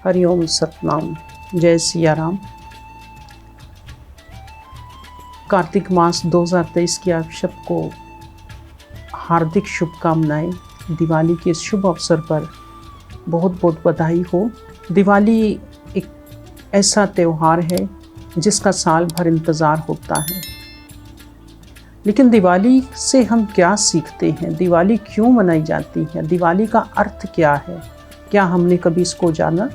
हरिओम सतनाम। जय सिया राम। कार्तिक मास 2023 की आप सबको हार्दिक शुभकामनाएं। दिवाली के शुभ अवसर पर बहुत बहुत बधाई हो। दिवाली एक ऐसा त्यौहार है जिसका साल भर इंतज़ार होता है, लेकिन दिवाली से हम क्या सीखते हैं? दिवाली क्यों मनाई जाती है? दिवाली का अर्थ क्या है? क्या हमने कभी इसको जाना?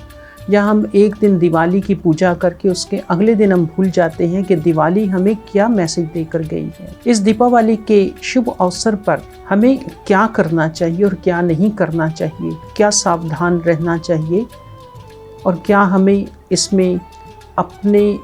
या हम एक दिन दिवाली की पूजा करके उसके अगले दिन हम भूल जाते हैं कि दिवाली हमें क्या मैसेज देकर गई है। इस दीपावली के शुभ अवसर पर हमें क्या करना चाहिए और क्या नहीं करना चाहिए, क्या सावधान रहना चाहिए और क्या हमें इसमें अपने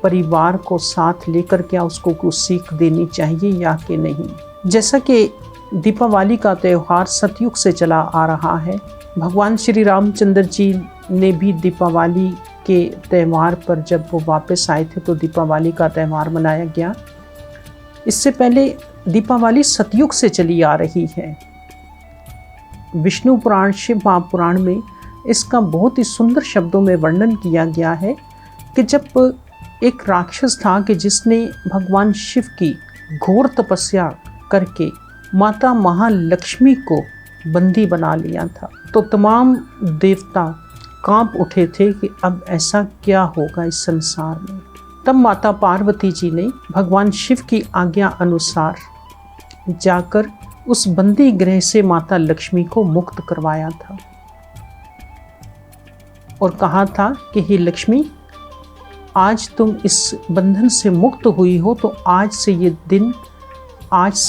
परिवार को साथ लेकर क्या उसको कुछ सीख देनी चाहिए या कि नहीं। जैसा कि दीपावली का त्यौहार सतयुग से चला आ रहा है, भगवान श्री रामचंद्र जी ने भी दीपावली के त्यौहार पर जब वो वापस आए थे तो दीपावली का त्यौहार मनाया गया। इससे पहले दीपावली सतयुग से चली आ रही है। विष्णु पुराण, शिव महापुराण में इसका बहुत ही सुंदर शब्दों में वर्णन किया गया है कि जब एक राक्षस था कि जिसने भगवान शिव की घोर तपस्या करके माता महालक्ष्मी को बंदी बना लिया था, तो तमाम देवता कांप उठे थे कि अब ऐसा क्या होगा इस संसार में। तब माता पार्वती जी ने भगवान शिव की आज्ञा अनुसार जाकर उस बंदी गृह से माता लक्ष्मी को मुक्त करवाया था और कहा था कि हे लक्ष्मी, आज तुम इस बंधन से मुक्त हुई हो तो आज से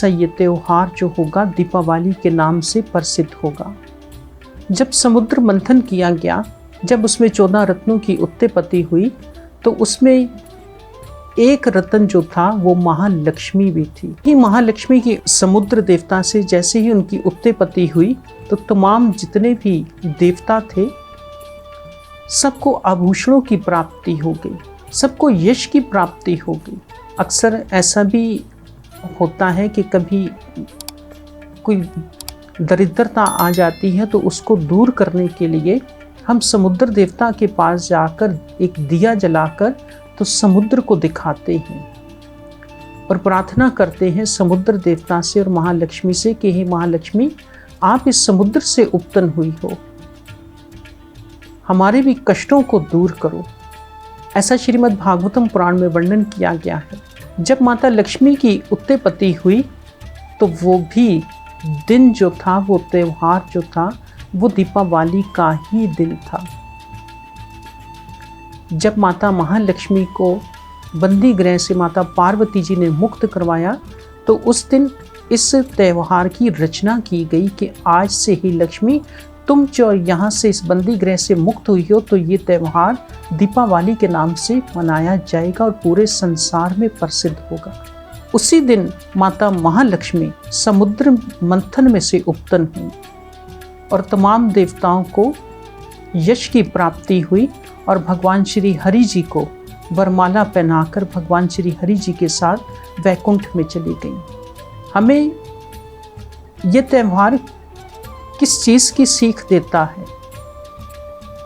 ये त्यौहार जो होगा दीपावली के नाम से प्रसिद्ध होगा। जब समुद्र मंथन किया गया, जब उसमें 14 रत्नों की उत्पत्ति हुई, तो उसमें एक रत्न जो था वो महालक्ष्मी भी थी। ये महालक्ष्मी की समुद्र देवता से जैसे ही उनकी उत्पत्ति हुई तो तमाम जितने भी देवता थे सबको आभूषणों की प्राप्ति हो गई, सबको यश की प्राप्ति हो गई। अक्सर ऐसा भी होता है कि कभी कोई दरिद्रता आ जाती है तो उसको दूर करने के लिए हम समुद्र देवता के पास जाकर एक दिया जलाकर तो समुद्र को दिखाते हैं और प्रार्थना करते हैं समुद्र देवता से और महालक्ष्मी से कि हे महालक्ष्मी, आप इस समुद्र से उत्पन्न हुई हो, हमारे भी कष्टों को दूर करो। ऐसा श्रीमद् भागवतम पुराण में वर्णन किया गया है। जब माता लक्ष्मी की उत्पत्ति हुई तो वो भी दिन जो था, वो त्यौहार जो था, वो दीपावली का ही दिन था। जब माता महालक्ष्मी को बंदी गृह से माता पार्वती जी ने मुक्त करवाया तो उस दिन इस त्यौहार की रचना की गई कि आज से ही लक्ष्मी, तुम जो यहाँ से इस बंदी गृह से मुक्त हुई हो तो ये त्यौहार दीपावली के नाम से मनाया जाएगा और पूरे संसार में प्रसिद्ध होगा। उसी दिन माता महालक्ष्मी समुद्र मंथन में से उत्पन्न हुई और तमाम देवताओं को यश की प्राप्ति हुई और भगवान श्री हरि जी को वरमाला पहनाकर भगवान श्री हरि जी के साथ वैकुंठ में चली गई। हमें ये त्यौहार किस चीज़ की सीख देता है?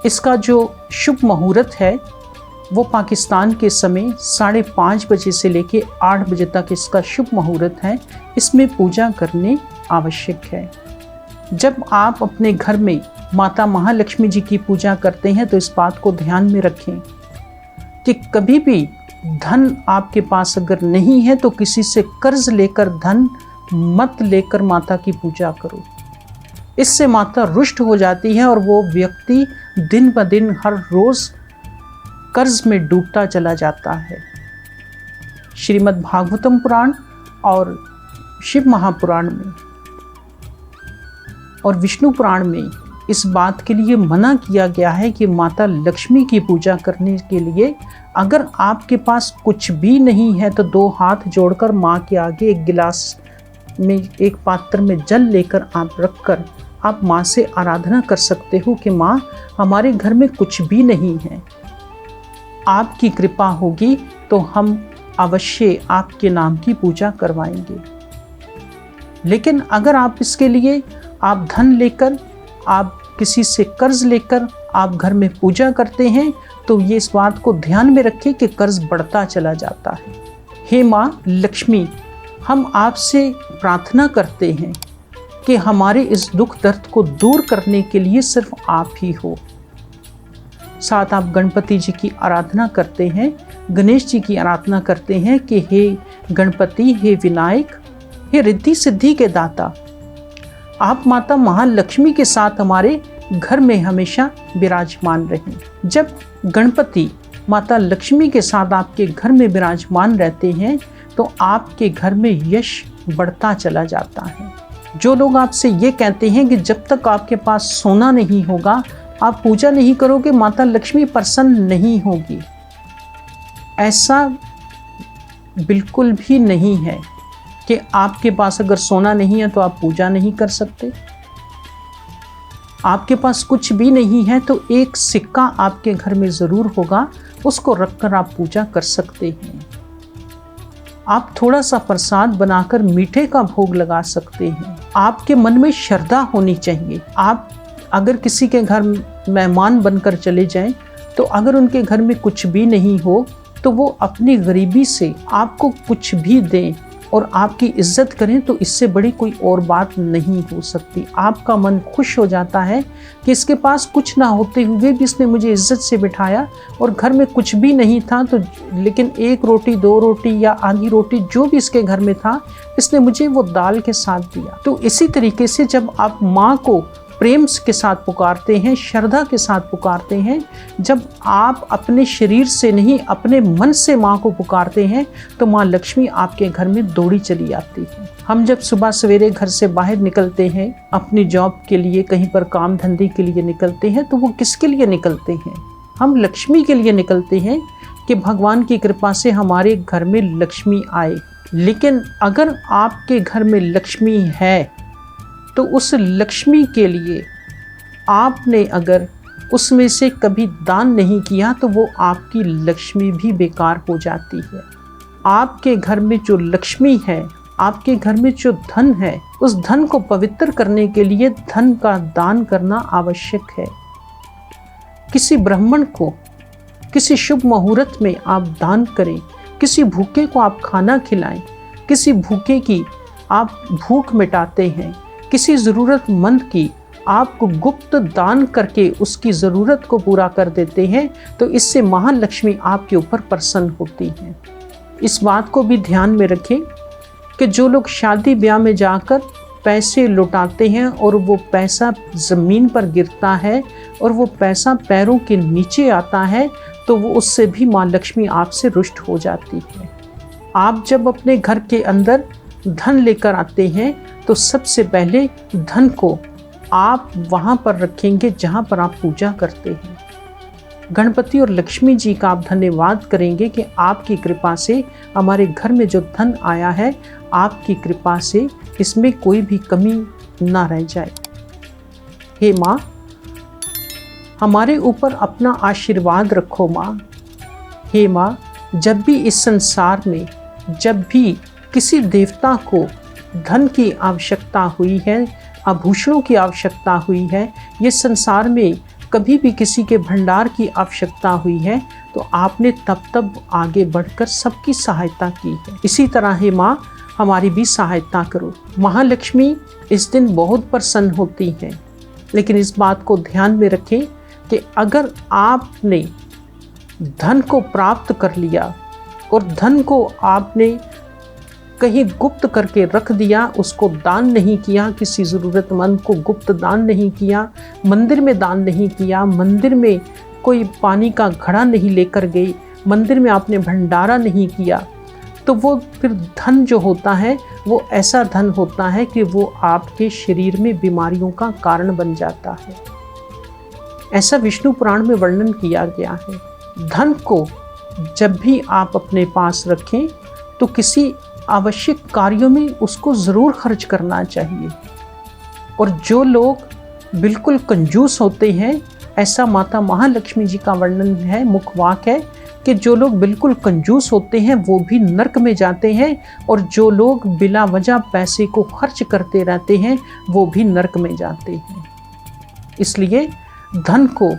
इसका जो शुभ मुहूर्त है वो पाकिस्तान के समय 5:30 बजे से लेकर 8 बजे तक इसका शुभ मुहूर्त है। इसमें पूजा करनी आवश्यक है। जब आप अपने घर में माता महालक्ष्मी जी की पूजा करते हैं तो इस बात को ध्यान में रखें कि कभी भी धन आपके पास अगर नहीं है तो किसी से कर्ज लेकर धन मत लेकर माता की पूजा करो। इससे माता रुष्ट हो जाती है और वो व्यक्ति दिन ब दिन हर रोज़ कर्ज में डूबता चला जाता है। श्रीमद् भागवतम पुराण और शिव महापुराण में और विष्णु पुराण में इस बात के लिए मना किया गया है कि माता लक्ष्मी की पूजा करने के लिए अगर आपके पास कुछ भी नहीं है तो 2 हाथ जोड़कर माँ के आगे एक गिलास में, एक पात्र में जल लेकर आप रखकर आप माँ से आराधना कर सकते हो कि माँ, हमारे घर में कुछ भी नहीं है, आपकी कृपा होगी तो हम अवश्य आपके नाम की पूजा करवाएंगे। लेकिन अगर आप इसके लिए आप धन लेकर, आप किसी से कर्ज लेकर आप घर में पूजा करते हैं तो ये इस बात को ध्यान में रखें कि कर्ज बढ़ता चला जाता है। हे माँ लक्ष्मी, हम आपसे प्रार्थना करते हैं कि हमारे इस दुख दर्द को दूर करने के लिए सिर्फ आप ही हो। साथ आप गणपति जी की आराधना करते हैं, गणेश जी की आराधना करते हैं कि हे गणपति, हे विनायक, हे रिद्धि सिद्धि के दाता, आप माता महालक्ष्मी के साथ हमारे घर में हमेशा विराजमान रहें। जब गणपति माता लक्ष्मी के साथ आपके घर में विराजमान रहते हैं तो आपके घर में यश बढ़ता चला जाता है। जो लोग आपसे ये कहते हैं कि जब तक आपके पास सोना नहीं होगा, आप पूजा नहीं करोगे, माता लक्ष्मी प्रसन्न नहीं होगी, ऐसा बिल्कुल भी नहीं है कि आपके पास अगर सोना नहीं है तो आप पूजा नहीं कर सकते। आपके पास कुछ भी नहीं है तो एक सिक्का आपके घर में ज़रूर होगा, उसको रखकर आप पूजा कर सकते हैं। आप थोड़ा सा प्रसाद बनाकर मीठे का भोग लगा सकते हैं। आपके मन में श्रद्धा होनी चाहिए। आप अगर किसी के घर मेहमान बनकर चले जाएं तो अगर उनके घर में कुछ भी नहीं हो तो वो अपनी गरीबी से आपको कुछ भी दें और आपकी इज्जत करें, तो इससे बड़ी कोई और बात नहीं हो सकती। आपका मन खुश हो जाता है कि इसके पास कुछ ना होते हुए भी इसने मुझे इज्जत से बिठाया, और घर में कुछ भी नहीं था तो लेकिन एक रोटी, दो रोटी या आधी रोटी जो भी इसके घर में था, इसने मुझे वो दाल के साथ दिया। तो इसी तरीके से जब आप माँ को प्रेम के साथ पुकारते हैं, श्रद्धा के साथ पुकारते हैं, जब आप अपने शरीर से नहीं अपने मन से माँ को पुकारते हैं तो माँ लक्ष्मी आपके घर में दौड़ी चली आती है। हम जब सुबह सवेरे घर से बाहर निकलते हैं अपनी जॉब के लिए, कहीं पर काम धंधे के लिए निकलते हैं, तो वो किसके लिए निकलते हैं? हम लक्ष्मी के लिए निकलते हैं कि भगवान की कृपा से हमारे घर में लक्ष्मी आए। लेकिन अगर आपके घर में लक्ष्मी है तो उस लक्ष्मी के लिए आपने अगर उसमें से कभी दान नहीं किया तो वो आपकी लक्ष्मी भी बेकार हो जाती है। आपके घर में जो लक्ष्मी है, आपके घर में जो धन है, उस धन को पवित्र करने के लिए धन का दान करना आवश्यक है। किसी ब्राह्मण को किसी शुभ मुहूर्त में आप दान करें, किसी भूखे को आप खाना खिलाएं, किसी भूखे की आप भूख मिटाते हैं, किसी ज़रूरतमंद की आप गुप्त दान करके उसकी ज़रूरत को पूरा कर देते हैं, तो इससे महालक्ष्मी आपके ऊपर प्रसन्न होती हैं। इस बात को भी ध्यान में रखें कि जो लोग शादी ब्याह में जाकर पैसे लुटाते हैं और वो पैसा ज़मीन पर गिरता है और वो पैसा पैरों के नीचे आता है, तो वो उससे भी माँ लक्ष्मी आपसे रुष्ट हो जाती है। आप जब अपने घर के अंदर धन लेकर आते हैं तो सबसे पहले धन को आप वहाँ पर रखेंगे जहाँ पर आप पूजा करते हैं। गणपति और लक्ष्मी जी का आप धन्यवाद करेंगे कि आपकी कृपा से हमारे घर में जो धन आया है, आपकी कृपा से इसमें कोई भी कमी ना रह जाए। हे माँ, हमारे ऊपर अपना आशीर्वाद रखो माँ। हे माँ, जब भी इस संसार में जब भी किसी देवता को धन की आवश्यकता हुई है, आभूषणों की आवश्यकता हुई है, ये संसार में कभी भी किसी के भंडार की आवश्यकता हुई है, तो आपने तब आगे बढ़कर सबकी सहायता की है। इसी तरह हे माँ, हमारी भी सहायता करो। महालक्ष्मी इस दिन बहुत प्रसन्न होती हैं, लेकिन इस बात को ध्यान में रखें कि अगर आपने धन को प्राप्त कर लिया और धन को आपने कहीं गुप्त करके रख दिया, उसको दान नहीं किया, किसी ज़रूरतमंद को गुप्त दान नहीं किया, मंदिर में दान नहीं किया, मंदिर में कोई पानी का घड़ा नहीं लेकर गई, मंदिर में आपने भंडारा नहीं किया, तो वो फिर धन जो होता है वो ऐसा धन होता है कि वो आपके शरीर में बीमारियों का कारण बन जाता है। ऐसा विष्णु पुराण में वर्णन किया गया है। धन को जब भी आप अपने पास रखें तो किसी आवश्यक कार्यों में उसको ज़रूर खर्च करना चाहिए। और जो लोग बिल्कुल कंजूस होते हैं, ऐसा माता महालक्ष्मी जी का वर्णन है, मुखवाक है कि जो लोग बिल्कुल कंजूस होते हैं वो भी नरक में जाते हैं, और जो लोग बिला वजह पैसे को खर्च करते रहते हैं वो भी नरक में जाते हैं। इसलिए धन को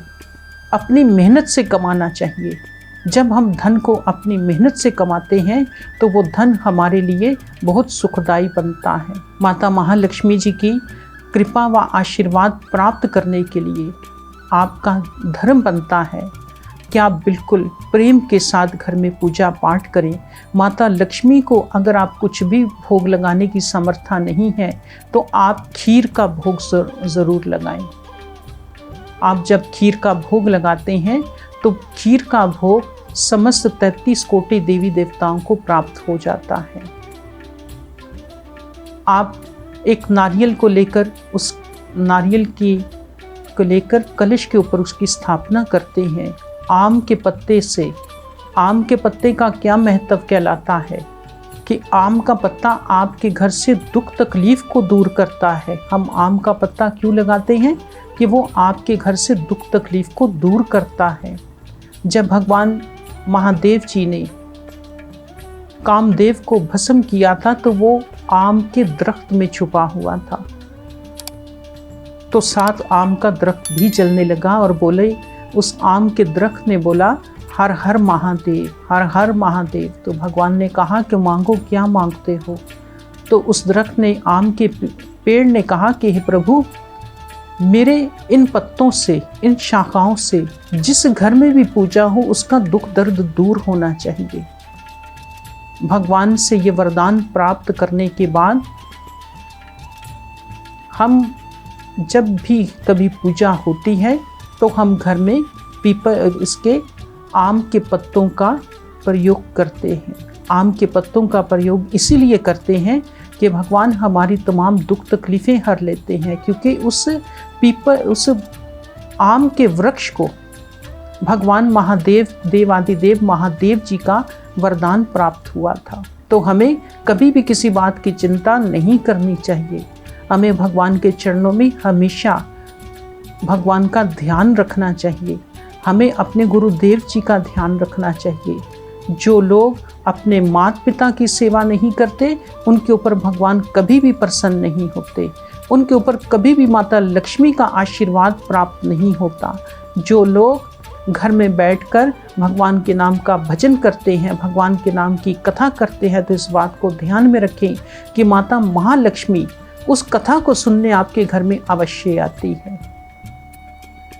अपनी मेहनत से कमाना चाहिए। जब हम धन को अपनी मेहनत से कमाते हैं तो वो धन हमारे लिए बहुत सुखदायी बनता है। माता महालक्ष्मी जी की कृपा व आशीर्वाद प्राप्त करने के लिए आपका धर्म बनता है कि आप बिल्कुल प्रेम के साथ घर में पूजा पाठ करें। माता लक्ष्मी को अगर आप कुछ भी भोग लगाने की समर्था नहीं है तो आप खीर का भोग ज़रूर लगाएं। आप जब खीर का भोग लगाते हैं तो खीर का भोग समस्त 33 कोटि देवी देवताओं को प्राप्त हो जाता है। आप एक नारियल को लेकर उस नारियल को लेकर कलश के ऊपर उसकी स्थापना करते हैं। आम के पत्ते से, आम के पत्ते का क्या महत्व कहलाता है कि आम का पत्ता आपके घर से दुख तकलीफ को दूर करता है। हम आम का पत्ता क्यों लगाते हैं कि वो आपके घर से दुख तकलीफ को दूर करता है। जब भगवान महादेव जी ने कामदेव को भस्म किया था तो वो आम के दरख्त में छुपा हुआ था, तो साथ आम का दरख्त भी जलने लगा और बोले, उस आम के दरख्त ने बोला, हर हर महादेव, हर हर महादेव। तो भगवान ने कहा कि मांगो, क्या मांगते हो। तो उस दरख्त ने, आम के पेड़ ने कहा कि हे प्रभु, मेरे इन पत्तों से, इन शाखाओं से जिस घर में भी पूजा हो उसका दुख दर्द दूर होना चाहिए। भगवान से ये वरदान प्राप्त करने के बाद हम जब भी कभी पूजा होती है तो हम घर में इसके आम के पत्तों का प्रयोग करते हैं। आम के पत्तों का प्रयोग इसीलिए करते हैं कि भगवान हमारी तमाम दुख तकलीफ़ें हर लेते हैं, क्योंकि उस आम के वृक्ष को भगवान महादेव, देवादिदेव महादेव जी का वरदान प्राप्त हुआ था। तो हमें कभी भी किसी बात की चिंता नहीं करनी चाहिए। हमें भगवान के चरणों में हमेशा भगवान का ध्यान रखना चाहिए। हमें अपने गुरुदेव जी का ध्यान रखना चाहिए। जो लोग अपने माता पिता की सेवा नहीं करते उनके ऊपर भगवान कभी भी प्रसन्न नहीं होते, उनके ऊपर कभी भी माता लक्ष्मी का आशीर्वाद प्राप्त नहीं होता। जो लोग घर में बैठकर भगवान के नाम का भजन करते हैं, भगवान के नाम की कथा करते हैं, तो इस बात को ध्यान में रखें कि माता महालक्ष्मी उस कथा को सुनने आपके घर में अवश्य आती है।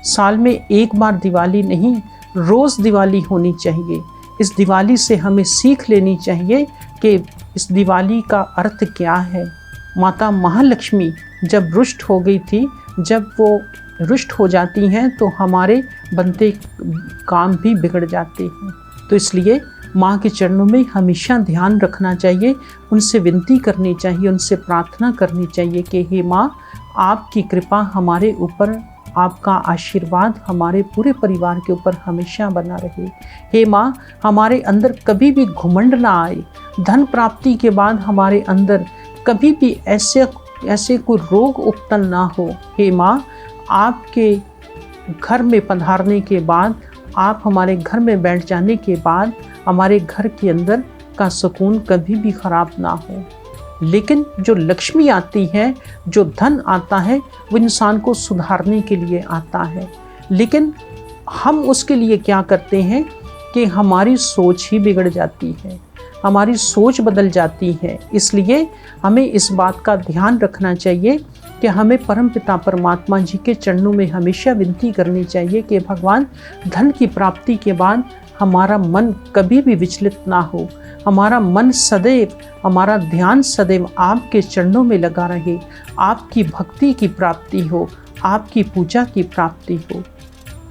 साल में एक बार दिवाली नहीं, रोज़ दिवाली होनी चाहिए। इस दिवाली से हमें सीख लेनी चाहिए कि इस दिवाली का अर्थ क्या है। माता महालक्ष्मी जब रुष्ट हो गई थी, जब वो रुष्ट हो जाती हैं तो हमारे बनते काम भी बिगड़ जाते हैं। तो इसलिए माँ के चरणों में हमेशा ध्यान रखना चाहिए, उनसे विनती करनी चाहिए, उनसे प्रार्थना करनी चाहिए कि हे माँ, आपकी कृपा हमारे ऊपर, आपका आशीर्वाद हमारे पूरे परिवार के ऊपर हमेशा बना रहे। हे माँ, हमारे अंदर कभी भी घुमंड ना आए, धन प्राप्ति के बाद हमारे अंदर कभी भी ऐसे कोई रोग उत्पन्न ना हो। हे माँ, आपके घर में पधारने के बाद, आप हमारे घर में बैठ जाने के बाद हमारे घर के अंदर का सुकून कभी भी खराब ना हो। लेकिन जो लक्ष्मी आती है, जो धन आता है, वो इंसान को सुधारने के लिए आता है। लेकिन हम उसके लिए क्या करते हैं कि हमारी सोच ही बिगड़ जाती है, हमारी सोच बदल जाती है। इसलिए हमें इस बात का ध्यान रखना चाहिए कि हमें परमपिता परमात्मा जी के चरणों में हमेशा विनती करनी चाहिए कि भगवान, धन की प्राप्ति के बाद हमारा मन कभी भी विचलित ना हो, हमारा मन सदैव, हमारा ध्यान सदैव आपके चरणों में लगा रहे, आपकी भक्ति की प्राप्ति हो, आपकी पूजा की प्राप्ति हो।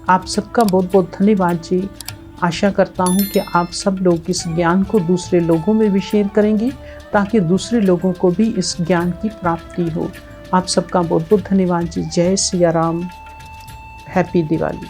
आप सबका बहुत बहुत धन्यवाद जी। आशा करता हूँ कि आप सब लोग इस ज्ञान को दूसरे लोगों में भी शेयर करेंगे ताकि दूसरे लोगों को भी इस ज्ञान की प्राप्ति हो। आप सबका बहुत बहुत धन्यवाद जी। जय सिया राम। हैप्पी दिवाली।